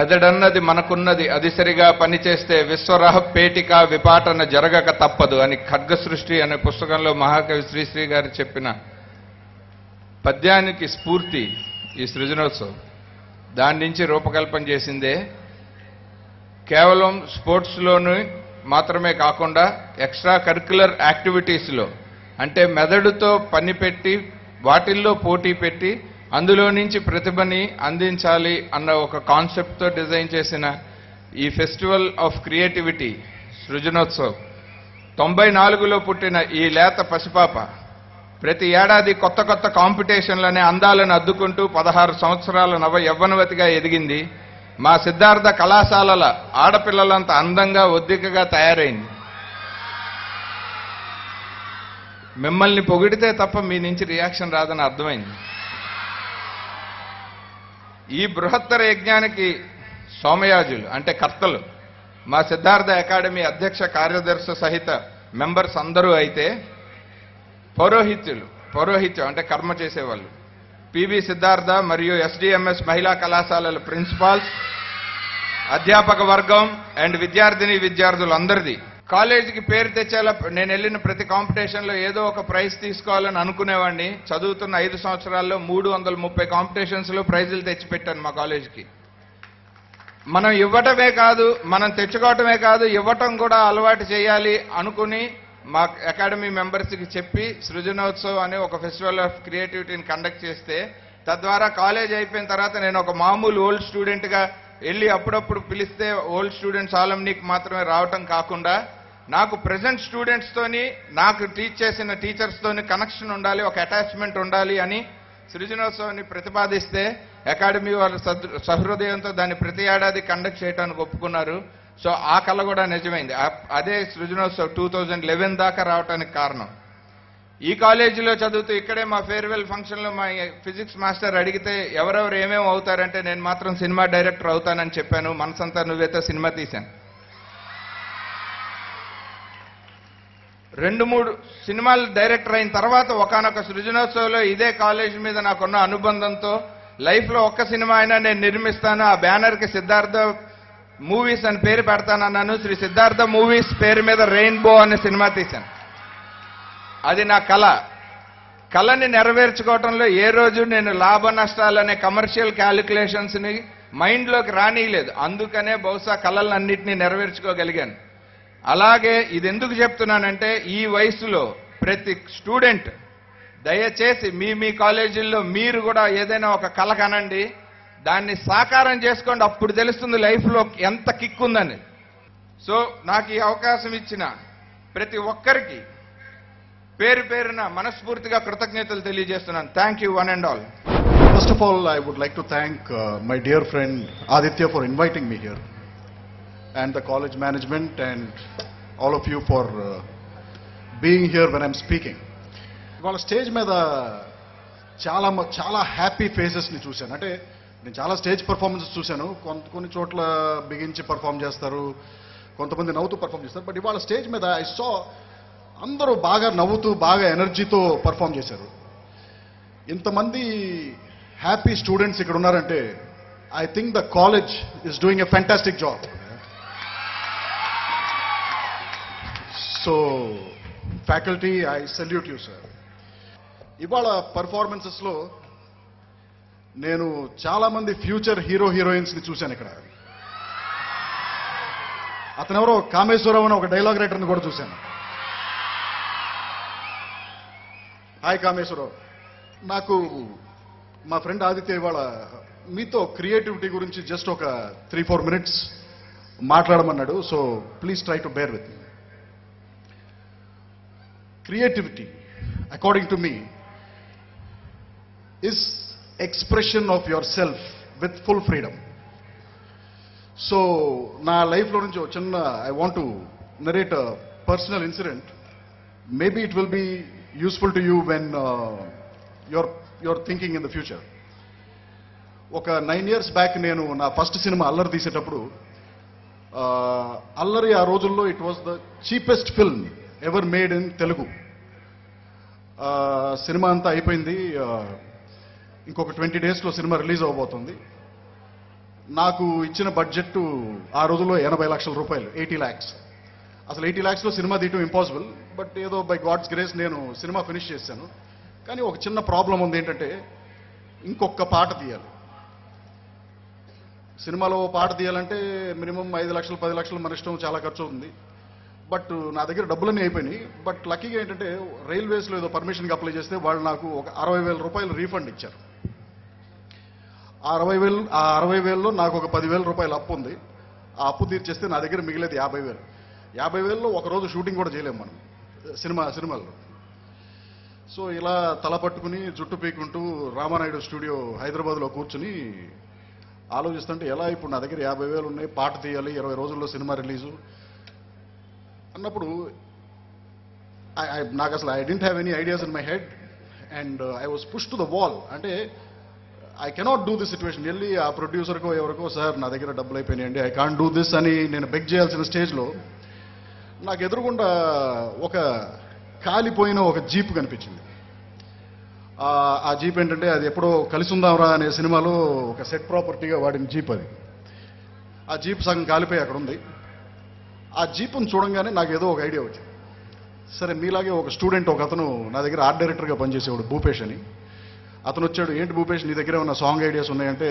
మెదడన్నది మనకున్నది, అది సరిగా పనిచేస్తే విశ్వరహ పేటిక విపాటన జరగక తప్పదు అని ఖడ్గ సృష్టి అనే పుస్తకంలో మహాకవి శ్రీశ్రీ గారు చెప్పిన పద్యానికి స్ఫూర్తి ఈ సృజనోత్సవం. దాని నుంచి రూపకల్పన చేసిందే. కేవలం స్పోర్ట్స్లోనూ మాత్రమే కాకుండా ఎక్స్ట్రా కరిక్యులర్ యాక్టివిటీస్లో, అంటే మెదడుతో పని పెట్టి వాటిల్లో పోటీ పెట్టి అందులో నుంచి ప్రతిభని అందించాలి అన్న ఒక కాన్సెప్ట్తో డిజైన్ చేసిన ఈ ఫెస్టివల్ ఆఫ్ క్రియేటివిటీ సృజనోత్సవ్ 94లో పుట్టిన ఈ లేత పసిపాప ప్రతి ఏడాది కొత్త కొత్త కాంపిటీషన్లనే అందాలను అద్దుకుంటూ 16 సంవత్సరాల నవ యవ్వనవతిగా ఎదిగింది. మా సిద్ధార్థ కళాశాలల ఆడపిల్లలంత అందంగా ఒద్దికగా తయారైంది. మిమ్మల్ని పొగిడితే తప్ప మీ నుంచి రియాక్షన్ రాదని అర్థమైంది. ఈ బృహత్తర యజ్ఞానికి సోమయాజులు అంటే కర్తలు మా సిద్ధార్థ అకాడమీ అధ్యక్ష కార్యదర్శి సహిత మెంబర్స్ అందరూ అయితే, పౌరోహిత్యం అంటే కర్మ చేసేవాళ్ళు పివి సిద్ధార్థ మరియు ఎస్డిఎంఎస్ మహిళా కళాశాలల ప్రిన్సిపాల్స్, అధ్యాపక వర్గం అండ్ విద్యార్థులందరిది. కాలేజీకి పేరు తెచ్చేలా నేను వెళ్ళిన ప్రతి కాంపిటీషన్లో ఏదో ఒక ప్రైజ్ తీసుకోవాలని అనుకునేవాడిని. చదువుతున్న 5 సంవత్సరాల్లో 330 కాంపిటీషన్స్లో ప్రైజులు తెచ్చిపెట్టాను మా కాలేజీకి. మనం ఇవ్వటమే కాదు, మనం తెచ్చుకోవటమే కాదు, ఇవ్వటం కూడా అలవాటు చేయాలి అనుకుని మా అకాడమీ మెంబర్స్కి చెప్పి సృజనోత్సవ్ అనే ఒక ఫెస్టివల్ ఆఫ్ క్రియేటివిటీని కండక్ట్ చేస్తే, తద్వారా కాలేజ్ అయిపోయిన తర్వాత నేను ఒక మామూలు ఓల్డ్ స్టూడెంట్గా వెళ్ళి అప్పుడప్పుడు పిలిస్తే ఓల్డ్ స్టూడెంట్స్ ఆలమ్నీకి మాత్రమే రావటం కాకుండా నాకు ప్రెజెంట్ స్టూడెంట్స్తోని, నాకు టీచ్ చేసిన టీచర్స్తోని కనెక్షన్ ఉండాలి, ఒక అటాచ్మెంట్ ఉండాలి అని సృజనోత్సవాన్ని ప్రతిపాదిస్తే అకాడమీ వాళ్ళు సహృదయంతో దాన్ని ప్రతి ఏడాది కండక్ట్ చేయడానికి ఒప్పుకున్నారు. సో ఆ కళ కూడా నిజమైంది. అదే సృజనోత్సవ్ 2011 దాకా రావడానికి కారణం. ఈ కాలేజీలో చదువుతూ ఇక్కడే మా ఫేర్వెల్ ఫంక్షన్లో మా ఫిజిక్స్ మాస్టర్ అడిగితే ఎవరెవరు ఏమేమి అవుతారంటే నేను మాత్రం సినిమా డైరెక్టర్ అవుతానని చెప్పాను. మనసంతా నువ్వేతో సినిమా తీశాను. 2-3 సినిమాలు డైరెక్టర్ అయిన తర్వాత ఒకానొక సృజనోత్సవంలో ఇదే కాలేజీ మీద నాకున్న అనుబంధంతో లైఫ్లో ఒక్క సినిమా అయినా నేను నిర్మిస్తాను, ఆ బ్యానర్కి సిద్ధార్థ మూవీస్ అని పేరు పెడతానన్నాను. శ్రీ సిద్ధార్థ మూవీస్ పేరు మీద రెయిన్బో అనే సినిమా తీశాను. అది నా కళని నెరవేర్చుకోవటంలో ఏ రోజు నేను లాభ నష్టాలనే కమర్షియల్ క్యాలిక్యులేషన్స్ని మైండ్లోకి రానియలేదు. అందుకనే బహుశా కళలన్నింటినీ నెరవేర్చుకోగలిగాను. అలాగే ఇది ఎందుకు చెప్తున్నానంటే, ఈ వయసులో ప్రతి స్టూడెంట్ దయచేసి మీ కాలేజీల్లో మీరు కూడా ఏదైనా ఒక కళ కనండి, దాన్ని సాకారం చేసుకోండి. అప్పుడు తెలుస్తుంది లైఫ్లో ఎంత కిక్ ఉందని. సో నాకు ఈ అవకాశం ఇచ్చిన ప్రతి ఒక్కరికి పేరు పేరున మనస్ఫూర్తిగా కృతజ్ఞతలు తెలియజేస్తున్నాను. Thank you one and all. First of all, I would like to thank my dear friend Aditya for inviting me here, and the college management and all of you for being here when I'm speaking. ఇవాళ stage మీద చాలా happy ఫేసెస్ని చూశాను. అంటే నేను చాలా stage performances చూశాను. కొన్ని చోట్ల బిగించి పర్ఫామ్ చేస్తారు, కొంతమంది నవ్వుతూ పర్ఫామ్ చేస్తారు. బట్ ఇవాళ స్టేజ్ మీద ఐ సా అందరూ బాగా నవ్వుతూ బాగా ఎనర్జీతో పర్ఫామ్ చేశారు. ఇంతమంది హ్యాపీ స్టూడెంట్స్ ఇక్కడ ఉన్నారంటే I think the college is doing a fantastic job. So faculty, I salute you sir. ఇవాళ పర్ఫార్మెన్సెస్లో నేను చాలామంది ఫ్యూచర్ హీరోయిన్స్ని చూశాను ఇక్కడ. అతనెవరో కామేశ్వరరావు అని ఒక డైలాగ్ రైటర్ని కూడా చూశాను. హాయ్ కామేశ్వరరావు. నాకు మా ఫ్రెండ్ ఆదిత్య ఇవాళ మీతో క్రియేటివిటీ గురించి జస్ట్ ఒక 3-4 minutes మాట్లాడమన్నాడు. So please try to bear with me. Creativity according to me is expression of yourself with full freedom. So నా లైఫ్లో నుంచి ఒక చిన్న I want to narrate a personal incident. Maybe it will be useful to you when your thinking in the future. ఒక 9 years back నేను నా first cinema అల్లరి తీసేటప్పుడు, అల్లరి ఆ రోజుల్లో it was the cheapest film ever made in Telugu. Cinema అంతా అయిపోయింది, ఇంకొక 20 daysలో సినిమా రిలీజ్ అవ్వబోతుంది. నాకు ఇచ్చిన బడ్జెట్ ఆ రోజుల్లో 80 లక్షల రూపాయలు, 80 lakhs. అసలు 80 lakhsలో సినిమా తీయటం ఇంపాసిబుల్. బట్ ఏదో బై గాడ్స్ గ్రేస్ నేను సినిమా ఫినిష్ చేశాను. కానీ ఒక చిన్న ప్రాబ్లం ఉంది, ఏంటంటే ఇంకొక పాట తీయాలి. సినిమాలో పాట తీయాలంటే మినిమం 5 లక్షలు 10 లక్షలు మన ఇష్టం, చాలా ఖర్చు అవుతుంది. బట్ నా దగ్గర డబ్బులన్నీ అయిపోయినాయి. బట్ లక్కీగా ఏంటంటే రైల్వేస్లో ఏదో పర్మిషన్కి అప్లై చేస్తే వాళ్ళు నాకు ఒక 60,000 రూపాయలు రీఫండ్ ఇచ్చారు. ఆ 60,000లో నాకు ఒక 10,000 రూపాయలు అప్పు ఉంది. ఆ అప్పు తీర్చేస్తే నా దగ్గర మిగిలేదు 50,000. 50,000లో ఒకరోజు షూటింగ్ కూడా చేయలేము మనం సినిమాల్లో. సో ఇలా తల పట్టుకుని జుట్టు పీకుంటూ రామానాయుడు స్టూడియో హైదరాబాద్లో కూర్చుని ఆలోచిస్తుంటే ఎలా ఇప్పుడు నా దగ్గర 50,000 ఉన్నాయి, పాట తీయాలి, 20 రోజుల్లో సినిమా రిలీజు అన్నప్పుడు నాకు అసలు I didn't have any ideas in my head and I was push to the wall. అంటే I cannot do this situation. వెళ్ళి ఆ ప్రొడ్యూసర్కో ఎవరికో, సార్ నా దగ్గర డబ్బులు అయిపోయినాయండి, ఐ కాంట్ డూ దిస్ అని నేను బెగ్ చేయాల్సిన స్టేజ్లో నాకు ఎదురుగుండా ఒక కాలిపోయిన ఒక జీప్ కనిపించింది. ఆ జీప్ ఏంటంటే అది ఎప్పుడో కలిసి ఉందాంరా అనే సినిమాలో ఒక సెట్ ప్రాపర్టీగా వాడిన జీప్ అది. ఆ జీప్ సగం కాలిపోయి అక్కడ ఉంది. ఆ జీప్ను చూడంగానే నాకు ఏదో ఒక ఐడియా వచ్చింది. సరే మీలాగే ఒక స్టూడెంట్ ఒక అతను నా దగ్గర ఆర్ట్ డైరెక్టర్గా పనిచేసేవాడు, భూపేష్ అని. అతను వచ్చాడు, ఏంటి భూపేష్ నీ దగ్గర ఉన్న సాంగ్ ఐడియాస్ ఉన్నాయంటే,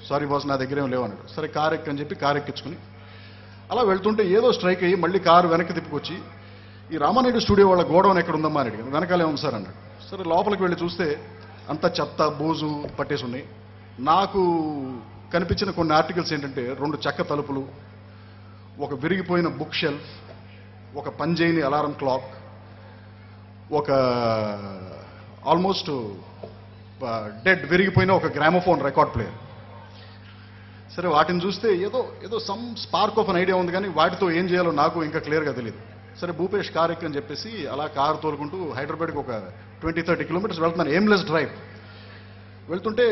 సారీ బాస్ నా దగ్గర ఏం లేవన్నాడు. సరే కార్ ఎక్కని చెప్పి కార్ ఎక్కించుకుని అలా వెళ్తుంటే ఏదో స్ట్రైక్ అయ్యి మళ్ళీ కారు వెనక్కి తిప్పుకొచ్చి ఈ రామానాయుడు స్టూడియో వాళ్ళ గోడౌన్ ఎక్కడ ఉందమ్మా అని అడిగాను. వెనకాలే ఉంది సార్ అన్నాడు. సరే లోపలికి వెళ్ళి చూస్తే అంత చెత్త బూజు పట్టేసి ఉన్నాయి. నాకు కనిపించిన కొన్ని ఆర్టికల్స్ ఏంటంటే 2 చెక్క తలుపులు, ఒక విరిగిపోయిన బుక్ షెల్ఫ్, ఒక పనిచేయని అలారం క్లాక్, ఒక ఆల్మోస్ట్ డెడ్ విరిగిపోయిన ఒక గ్రామోఫోన్ రికార్డ్ ప్లేయర్. సరే వాటిని చూస్తే ఏదో some spark of an idea ఉంది, కానీ వాటితో ఏం చేయాలో నాకు ఇంకా క్లియర్గా తెలియదు. సరే భూపేష్ కార్ ఎక్కని చెప్పేసి అలా కారు తోలుకుంటూ హైదరాబాద్కి ఒక 20-30 కిలోమీటర్స్ వెళ్తున్నాను, ఎయిమ్లెస్ డ్రైవ్. వెళ్తుంటే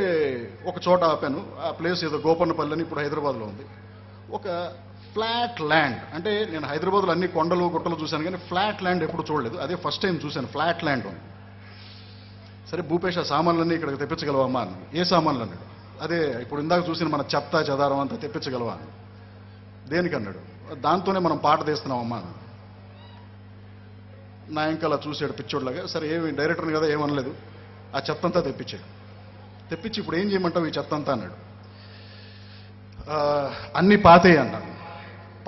ఒక చోట ఆపాను. ఆ ప్లేస్ ఏదో గోపన్నపల్లి అని ఇప్పుడు హైదరాబాద్లో ఉంది. ఒక ఫ్లాట్ ల్యాండ్, అంటే నేను హైదరాబాద్లో అన్ని కొండలు గుట్టలు చూశాను కానీ ఫ్లాట్ ల్యాండ్ ఎప్పుడు చూడలేదు. అదే ఫస్ట్ టైం చూశాను ఫ్లాట్ ల్యాండ్ ఉంది. సరే భూపేష్ ఆ సామాన్లన్నీ ఇక్కడికి తెప్పించగలవమ్మా అని. ఏ సామాన్లు అన్నాడు. అదే ఇప్పుడు ఇందాక చూసిన మన చెత్త చెదారం అంతా తెప్పించగలవా అని. దేనికన్నాడు. దాంతోనే మనం పాట తీస్తున్నామమ్మా అని. నా ఇంకా అలా చూసాడు పిచ్చోడ్లాగా. సరే ఏమి డైరెక్టర్ని కదా ఏమనలేదు. ఆ చెత్త అంతా తెప్పించాడు. తెప్పించి ఇప్పుడు ఏం చేయమంటావు ఈ చెత్త అంతా అన్నాడు. అన్నీ పాతేయి అన్నాను.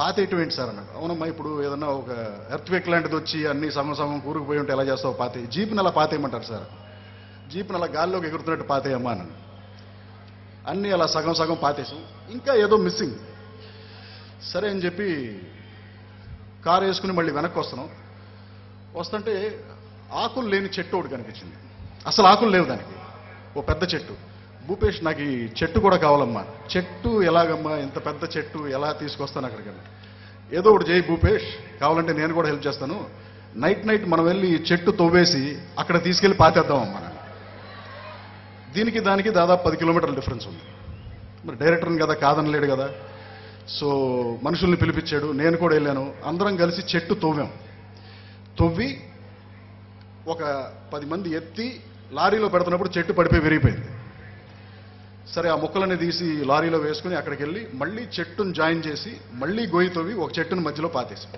పాతేయటం ఏంటి సార్ అన్నాడు. అవునమ్మా ఇప్పుడు ఏదన్నా ఒక ఎర్త్వేక్ లాంటిది వచ్చి అన్ని సగం కూరుకుపోయి ఉంటే ఎలా చేస్తావు పాతే. జీప్ని అలా పాతేయమంటారు సార్. జీప్ని అలా గాల్లోకి ఎగురుతున్నట్టు పాతేయమ్మా అన్నాను. అన్నీ అలా సగం పాతేసాం. ఇంకా ఏదో మిస్సింగ్. సరే అని చెప్పి కారు వేసుకుని మళ్ళీ వెనక్కి వస్తున్నాం. వస్తుంటే ఆకులు లేని చెట్టు ఒకటి కనిపించింది. అసలు ఆకులు లేవు దానికి, ఓ పెద్ద చెట్టు. భూపేష్ నాకు ఈ చెట్టు కూడా కావాలమ్మా. చెట్టు ఎలాగమ్మా, ఇంత పెద్ద చెట్టు ఎలా తీసుకొస్తాను అక్కడికి? ఏదో ఒకటి చేయి భూపేష్, కావాలంటే నేను కూడా హెల్ప్ చేస్తాను. నైట్ మనం వెళ్ళి ఈ చెట్టు తవ్వేసి అక్కడ తీసుకెళ్ళి పాతేద్దామమ్మా. దీనికి దానికి దాదాపు 10 కిలోమీటర్ల డిఫరెన్స్ ఉంది. మరి డైరెక్టర్ని కదా కాదనలేడు కదా. సో మనుషుల్ని పిలిపించాడు, నేను కూడా వెళ్ళాను. అందరం కలిసి చెట్టు తవ్వి ఒక 10 మంది ఎత్తి లారీలో పెడుతున్నప్పుడు చెట్టు పడిపోయి విరిగిపోయింది. సరే ఆ ముక్కలన్నీ తీసి లారీలో వేసుకుని అక్కడికి వెళ్ళి మళ్ళీ చెట్టును జాయిన్ చేసి మళ్ళీ గొయ్యి తవ్వి ఒక చెట్టును మధ్యలో పాతేసి,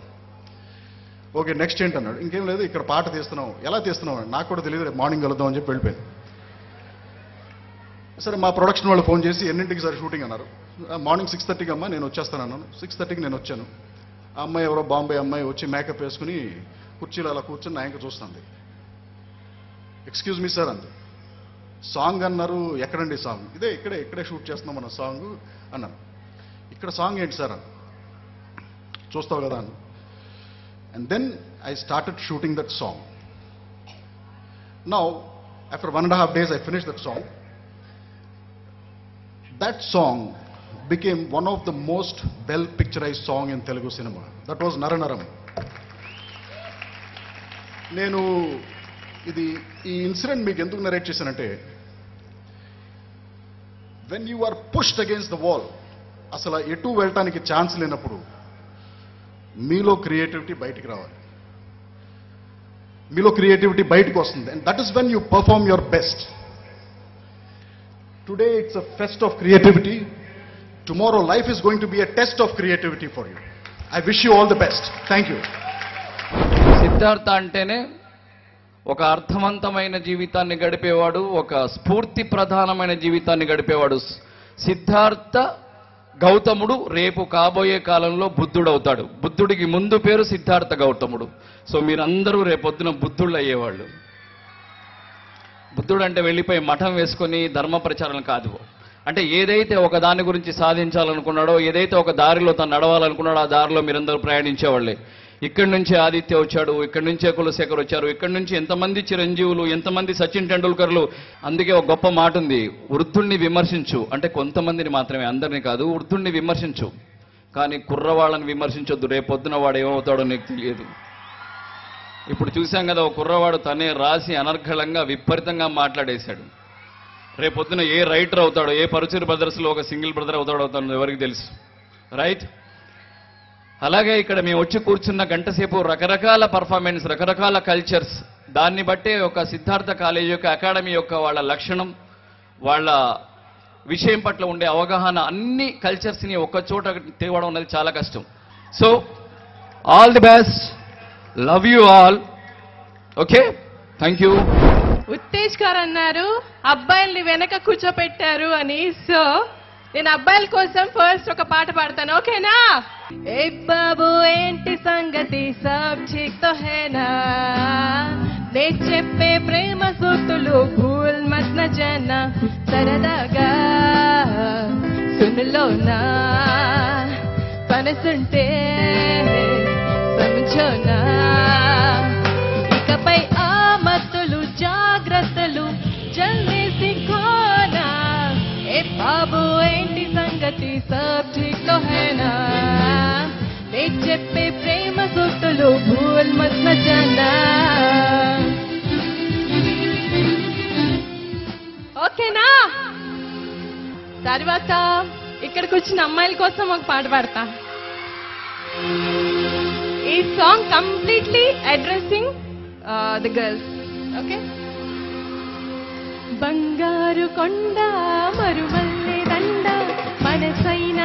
ఓకే నెక్స్ట్ ఏంటన్నాడు. ఇంకేం లేదు, ఇక్కడ పాట తీస్తున్నాం. ఎలా తీస్తున్నాం నాకు కూడా తెలియదు, రేపు మార్నింగ్ కలుద్దాం అని చెప్పి వెళ్ళిపోయాను. సరే మా ప్రొడక్షన్ వాళ్ళు ఫోన్ చేసి ఎన్నింటికి సార్ షూటింగ్ అన్నారు. మార్నింగ్ 6:30కి అమ్మా నేను వచ్చేస్తాను అన్నాను. 6:30కి నేను వచ్చాను. ఆ అమ్మాయి ఎవరో బాంబే అమ్మాయి వచ్చి మేకప్ వేసుకుని కుర్చీలో అలా కూర్చొని నా ఇంకా చూస్తుంది. ఎక్స్క్యూజ్ మీ సార్ అంది. సాంగ్ అన్నారు, ఎక్కడండి సాంగ్? ఇక్కడే షూట్ చేస్తున్నాం మన సాంగ్ అన్నాను. ఇక్కడ సాంగ్ ఏంటి సార్ అన్న. చూస్తావు కదా అన్న. And then I started shooting that song. Now after 1.5 days I finished that song. That song became one of the most well picturized song in Telugu cinema. That was Naranaram. నేను ఈ incident మీకు ఎందుకు narrate చేశానంటే, when you are pushed against the wall, అసలు ఎటు వెళ్ళటానికి chance లేనప్పుడు మీలో క్రియేటివిటీ బయటికి రావాలి. మీలో క్రియేటివిటీ బయటకు వస్తుంది. And that is when you perform your best. Today it's a fest of creativity. tomorrow life is going to be a test of creativity for you. I wish you all the best. Thank you. Siddhartha అంటేనే ఒక అర్థవంతమైన జీవితాన్ని గడిపేవాడు, ఒక స్ఫూర్తి ప్రధానమైన జీవితాన్ని గడిపేవాడు. సిద్ధార్థ గౌతముడు రేపు కాబోయే కాలంలో బుద్ధుడు అవుతాడు. బుద్ధుడికి ముందు పేరు సిద్ధార్థ గౌతముడు. సో మీరందరూ రేపొద్దున బుద్ధుళ్ళు అయ్యేవాళ్ళు. బుద్ధుడు అంటే వెళ్ళిపోయి మఠం వేసుకొని ధర్మ ప్రచారం కాదు. అంటే ఏదైతే ఒక దాని గురించి సాధించాలనుకున్నాడో, ఏదైతే ఒక దారిలో తను నడవాలనుకున్నాడో ఆ దారిలో మీరందరూ ప్రయాణించేవాళ్ళే. ఇక్కడి నుంచే ఆదిత్య వచ్చాడు, ఇక్కడి నుంచే కులశేఖర్ వచ్చారు, ఇక్కడి నుంచి ఎంతమంది చిరంజీవులు, ఎంతమంది సచిన్ టెండూల్కర్లు. అందుకే ఒక గొప్ప మాట ఉంది, వృద్ధుణ్ణి విమర్శించు. అంటే కొంతమందిని మాత్రమే, అందరినీ కాదు. వృద్ధుణ్ణి విమర్శించు, కానీ కుర్రవాళ్ళని విమర్శించొద్దు. రేపొద్దున వాడు ఏమవుతాడో నీకు తెలియదు. ఇప్పుడు చూసాం కదా, ఒక కుర్రవాడు తనే రాసి అనర్ఘళంగా విపరీతంగా మాట్లాడేశాడు. రేపొద్దున ఏ రైటర్ అవుతాడో, ఏ పరుచూరి బ్రదర్స్లో ఒక సింగిల్ బ్రదర్ అవుతాడో ఎవరికి తెలుసు, రైట్? అలాగే ఇక్కడ మేము వచ్చి కూర్చున్న గంట సేపు రకరకాల పర్ఫార్మెన్స్, రకరకాల కల్చర్స్, దాన్ని బట్టే ఒక సిద్ధార్థ కాలేజ్ యొక్క అకాడమీ యొక్క వాళ్ళ లక్షణం, వాళ్ళ విషయం పట్ల ఉండే అవగాహన, అన్ని కల్చర్స్ని ఒక్క చోట తేవడం అనేది చాలా కష్టం. So all the best, love you all. Okay, thank you. Uttej గారు అన్నారు అబ్బాయిల్ని వెనక కూర్చోపెట్టారు అని. సో నేను అబ్బాయిల కోసం ఫస్ట్ ఒక పాట పాడతాను, ఓకేనా? ఏ బాబు ఏంటి సంగతి, సబ్ ఠీక్ తో హేనా, నే చెప్పే ప్రేమ సూక్తులు భూల్ మత్ న జానా, సరదాగా సున్లో నా మనసుంటే సమझోనా, ఇకపై ఆ మత్తులు జాగ్రత్తలు జల్దీ కోనా. ఏ బాబు ఏంటి సంగతి, సబ్ ఠీక్ తో హేనా, నే చెప్పే ప్రేమ సూక్తులు భూల్ మత్ న జానా. ఓకేనా? తర్వాత ఇక్కడికి వచ్చిన అమ్మాయిల కోసం ఒక పాట పాడతా. ఈ song completely addressing the girls, okay? బంగారు కొండ మరుమల్లె దండ మనసైన